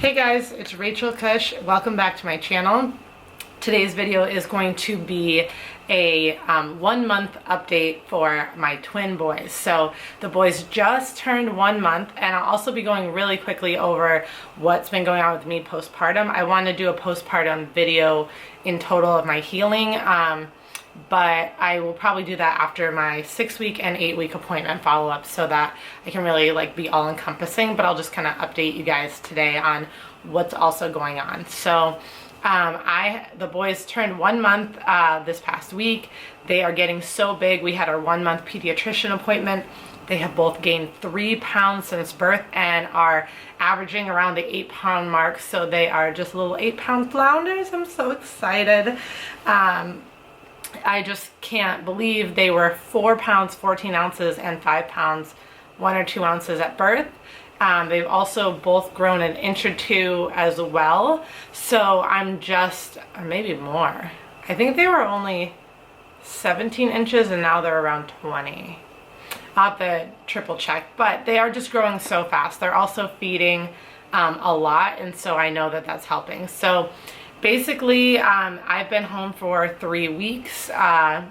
Hey guys, it's Rachel Kush. Welcome back to my channel. Today's video is going to be a 1 month update for my twin boys. So the boys just turned 1 month, and I'll also be going really quickly over what's been going on with me postpartum. I want to do a postpartum video in total of my healing, but I will probably do that after my 6-week and 8-week appointment follow-up so that I can really be all encompassing. But I'll just kind of update you guys today on what's also going on. So the boys turned 1 month this past week. They are getting so big. We had our 1 month pediatrician appointment. They have both gained 3 pounds since birth and are averaging around the 8-pound mark. So they are just little 8-pound flounders. I'm so excited. I just can't believe they were 4 pounds 14 ounces and 5 pounds 1 or 2 ounces at birth. They've also both grown an inch or two as well. So I'm just, or maybe more. I think they were only 17 inches and now they're around 20. I'll have to triple check, but they are just growing so fast. They're also feeding a lot, and so I know that that's helping. So basically, I've been home for 3 weeks, a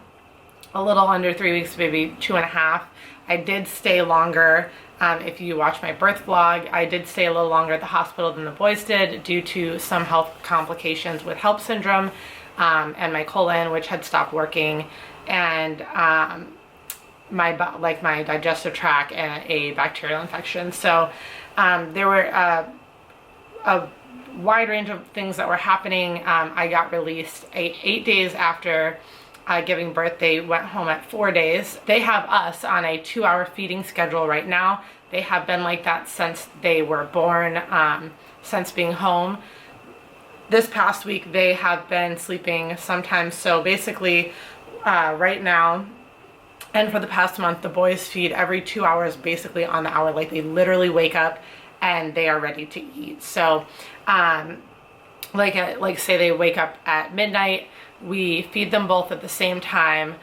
little under 3 weeks, maybe 2.5. I did stay longer. If you watch my birth vlog, I did stay a little longer at the hospital than the boys did due to some health complications with HELLP syndrome and my colon, which had stopped working, and my digestive tract and a bacterial infection. So there were a wide range of things that were happening. I got released 8 days after giving birth. They went home at 4 days. They have us on a 2-hour feeding schedule right now. They have been like that since they were born, since being home. This past week they have been sleeping sometimes. So basically right now and for the past month, the boys feed every 2 hours, basically on the hour. Like, they literally wake up and they are ready to eat. So say they wake up at midnight, we feed them both at the same time,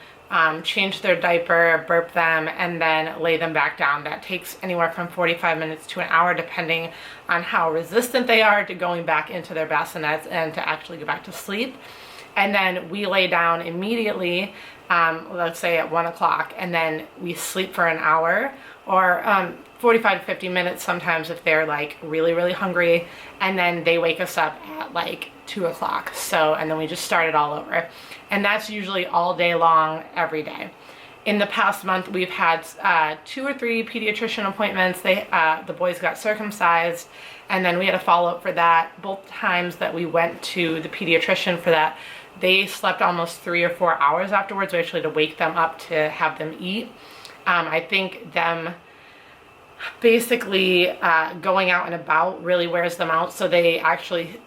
change their diaper, burp them, and then lay them back down. That takes anywhere from 45 minutes to an hour, depending on how resistant they are to going back into their bassinets and to actually go back to sleep. And then we lay down immediately, let's say at 1 o'clock, and then we sleep for an hour, or 45 to 50 minutes sometimes if they're really, really hungry, and then they wake us up at 2 o'clock. So, and then we just start it all over. And that's usually all day long, every day. In the past month, we've had 2 or 3 pediatrician appointments. The boys got circumcised, and then we had a follow-up for that. Both times that we went to the pediatrician for that, they slept almost 3 or 4 hours afterwards, actually, to wake them up to have them eat. I think them basically going out and about really wears them out, so they actually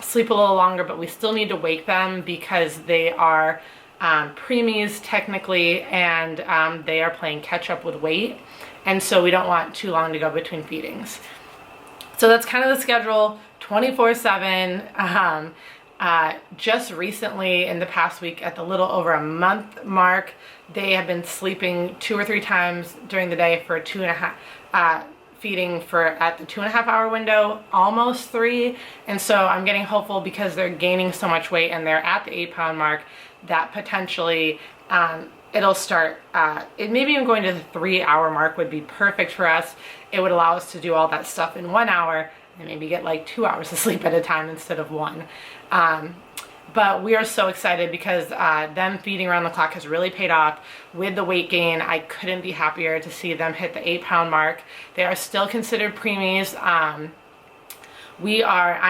sleep a little longer, but we still need to wake them because they are preemies technically, and they are playing catch up with weight, and so we don't want too long to go between feedings. So that's kind of the schedule, 24/7. Just recently, in the past week, at the little over a month mark, they have been sleeping 2 or 3 times during the day for 2.5 feeding at the 2.5 hour window, almost 3. And so I'm getting hopeful, because they're gaining so much weight and they're at the 8-pound mark, that potentially it'll start, maybe even going to the 3-hour mark would be perfect for us. It would allow us to do all that stuff in 1 hour and maybe get 2 hours of sleep at a time instead of 1. But we are so excited because them feeding around the clock has really paid off. With the weight gain, I couldn't be happier to see them hit the 8-pound mark. They are still considered preemies. I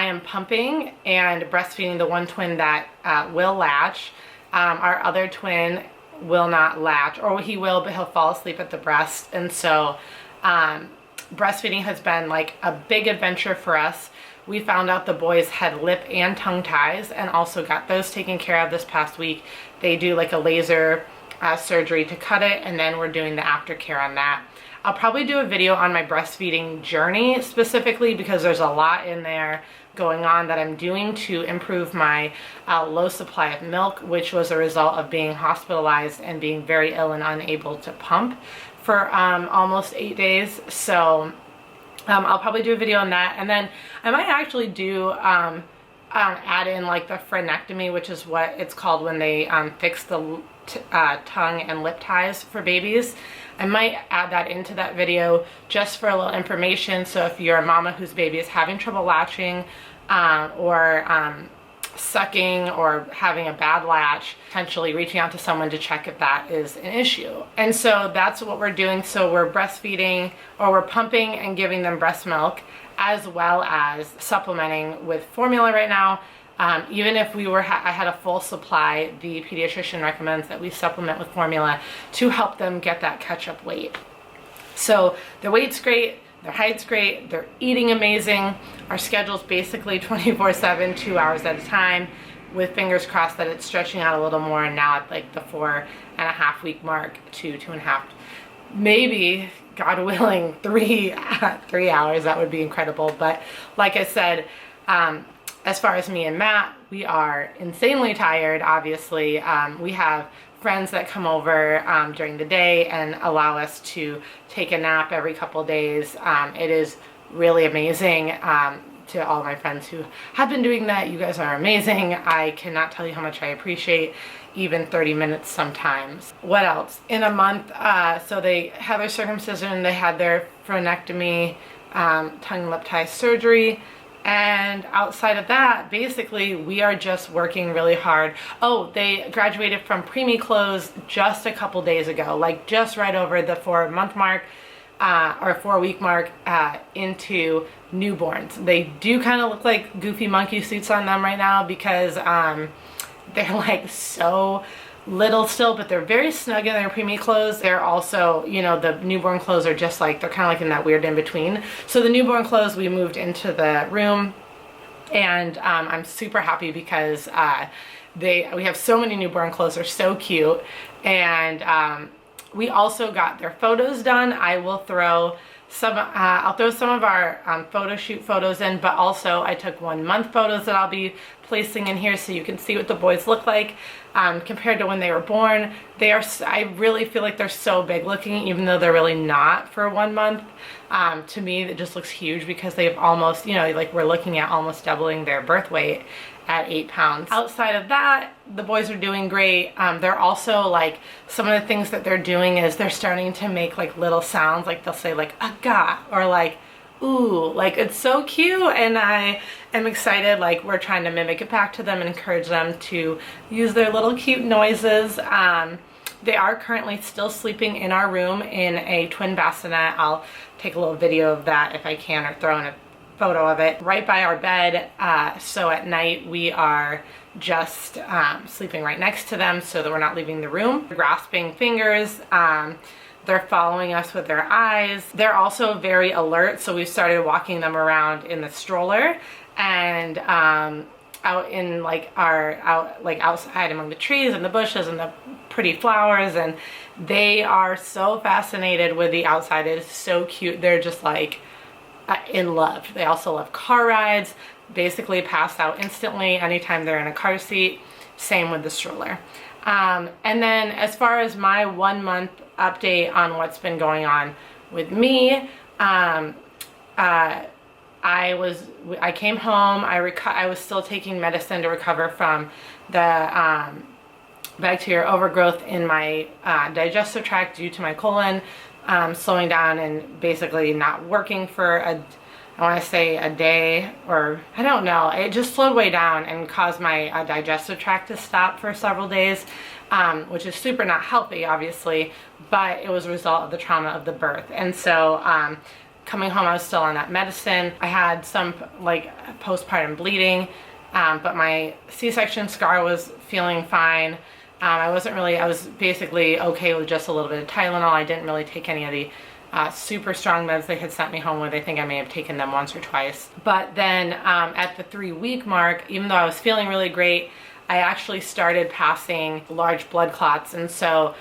am pumping and breastfeeding the one twin that will latch. Our other twin will not latch, or he will, but he'll fall asleep at the breast. And so breastfeeding has been a big adventure for us. We found out the boys had lip and tongue ties, and also got those taken care of this past week. They do a laser surgery to cut it, and then we're doing the aftercare on that. I'll probably do a video on my breastfeeding journey specifically, because there's a lot in there going on that I'm doing to improve my low supply of milk, which was a result of being hospitalized and being very ill and unable to pump for almost 8 days. So I'll probably do a video on that, and then I might actually do add in like the frenectomy, which is what it's called when they fix the tongue and lip ties for babies. I might add that into that video just for a little information. So if you're a mama whose baby is having trouble latching or sucking or having a bad latch, potentially reaching out to someone to check if that is an issue. And so that's what we're doing. So we're breastfeeding, or we're pumping and giving them breast milk, as well as supplementing with formula right now. Even if I had a full supply, the pediatrician recommends that we supplement with formula to help them get that catch-up weight. So their weight's great, their height's great, they're eating amazing. Our schedule's basically 24/7, 2 hours at a time, with fingers crossed that it's stretching out a little more, and now at like the 4.5 week mark to 2.5, maybe, God willing, 3 hours. That would be incredible. But like I said, as far as me and Matt, we are insanely tired, obviously. We have friends that come over during the day and allow us to take a nap every couple days. It is really amazing. To all my friends who have been doing that, you guys are amazing. I cannot tell you how much I appreciate even 30 minutes sometimes. What else? In a month, so they had their circumcision, they had their frenectomy, tongue and lip tie surgery. And outside of that, basically, we are just working really hard. Oh, they graduated from preemie clothes just a couple days ago, like just right over the 4-month mark, or 4-week mark, into newborns. They do kind of look like goofy monkey suits on them right now because they're like so little still, but they're very snug in their preemie clothes. They're also, you know, the newborn clothes are just like, they're kind of like in that weird in between. So the newborn clothes, we moved into the room, and I'm super happy because we have so many newborn clothes. They're so cute. And we also got their photos done. I will throw I'll throw some of our photo shoot photos in, but also I took 1-month photos that I'll be placing in here so you can see what the boys look like compared to when they were born. I really feel like they're so big looking, even though they're really not for 1 month. To me, it just looks huge because they've almost, you know, like we're looking at almost doubling their birth weight at 8 pounds. Outside of that, the boys are doing great. They're also like, some of the things that they're doing is they're starting to make like little sounds, like they'll say like aga or like ooh, like it's so cute, and I am excited. Like we're trying to mimic it back to them and encourage them to use their little cute noises. They are currently still sleeping in our room in a twin bassinet. I'll take a little video of that if I can, or throw in a photo of it right by our bed. So at night we are just sleeping right next to them so that we're not leaving the room. Grasping fingers, they're following us with their eyes. They're also very alert, so we've started walking them around in the stroller and out in like outside among the trees and the bushes and the pretty flowers, and they are so fascinated with the outside. It is so cute. They're just like in love. They also love car rides, basically pass out instantly anytime they're in a car seat. Same with the stroller. And then as far as my 1-month update on what's been going on with me, I came home, I was still taking medicine to recover from the bacterial overgrowth in my digestive tract due to my colon slowing down and basically not working for I want to say a day, or I don't know. It just slowed way down and caused my digestive tract to stop for several days, which is super not healthy, obviously, but it was a result of the trauma of the birth. And so coming home, I was still on that medicine. I had some like postpartum bleeding, but my C-section scar was feeling fine. I was basically okay with just a little bit of Tylenol. I didn't really take any of the super strong meds they had sent me home with. I think I may have taken them once or twice. But then at the 3-week mark, even though I was feeling really great, I actually started passing large blood clots. And so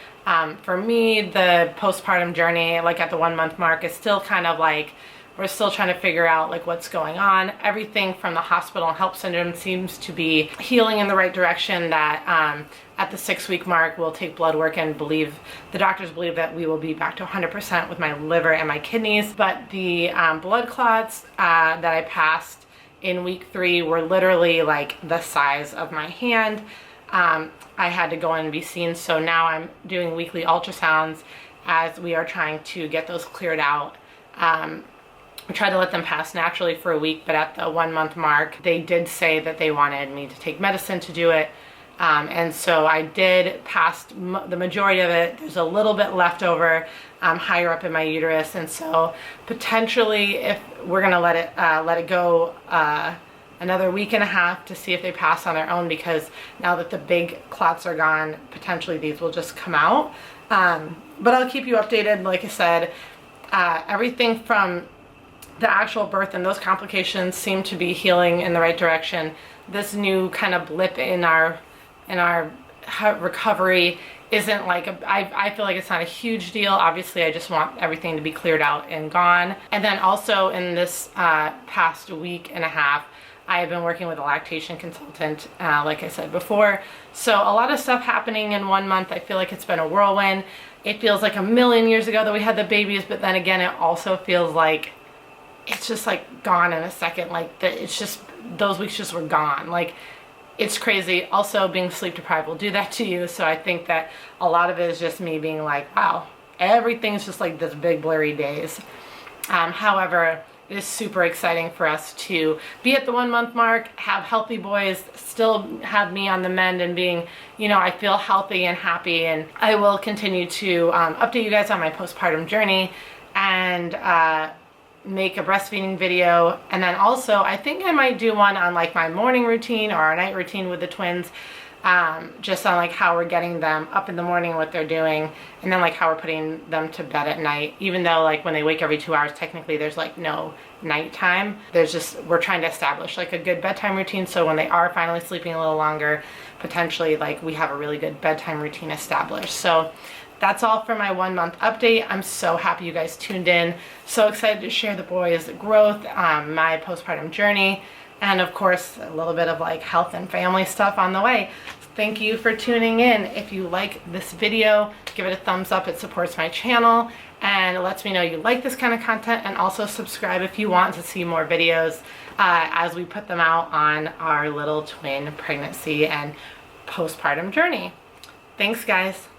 for me, the postpartum journey, like at the 1-month mark, is still kind of like We're still trying to figure out like what's going on. Everything from the hospital and HELLP syndrome seems to be healing in the right direction, that at the 6-week mark we'll take blood work and the doctors believe that we will be back to 100% with my liver and my kidneys. But the blood clots that I passed in week 3 were literally like the size of my hand. I had to go in and be seen, so now I'm doing weekly ultrasounds as we are trying to get those cleared out. I tried to let them pass naturally for a week, but at the 1-month mark, they did say that they wanted me to take medicine to do it. And so I did pass the majority of it. There's a little bit left over higher up in my uterus. And so potentially, if we're gonna let it go another week and a half to see if they pass on their own, because now that the big clots are gone, potentially these will just come out. But I'll keep you updated. Like I said, everything from the actual birth and those complications seem to be healing in the right direction. This new kind of blip in our recovery isn't like I feel like it's not a huge deal. Obviously, I just want everything to be cleared out and gone. And then also in this past week and a half, I have been working with a lactation consultant, like I said before. So a lot of stuff happening in 1 month. I feel like it's been a whirlwind. It feels like a million years ago that we had the babies, but then again, it also feels like it's just like gone in a second. Like it's just, those weeks just were gone. Like, it's crazy. Also, being sleep deprived will do that to you. So I think that a lot of it is just me being like, wow, everything's just like this big blurry days. However, it is super exciting for us to be at the 1-month mark, have healthy boys, still have me on the mend and being, you know, I feel healthy and happy. And I will continue to update you guys on my postpartum journey and make a breastfeeding video. And then also I think I might do one on like my morning routine or our night routine with the twins, just on like how we're getting them up in the morning, what they're doing, and then like how we're putting them to bed at night. Even though like when they wake every 2 hours, technically there's like no nighttime. There's just, we're trying to establish like a good bedtime routine, so when they are finally sleeping a little longer, potentially like we have a really good bedtime routine established. So that's all for my 1-month update. I'm so happy you guys tuned in. So excited to share the boys' growth, my postpartum journey, and of course a little bit of like health and family stuff on the way. Thank you for tuning in. If you like this video, give it a thumbs up. It supports my channel and it lets me know you like this kind of content, and also subscribe if you want to see more videos as we put them out on our little twin pregnancy and postpartum journey. Thanks, guys.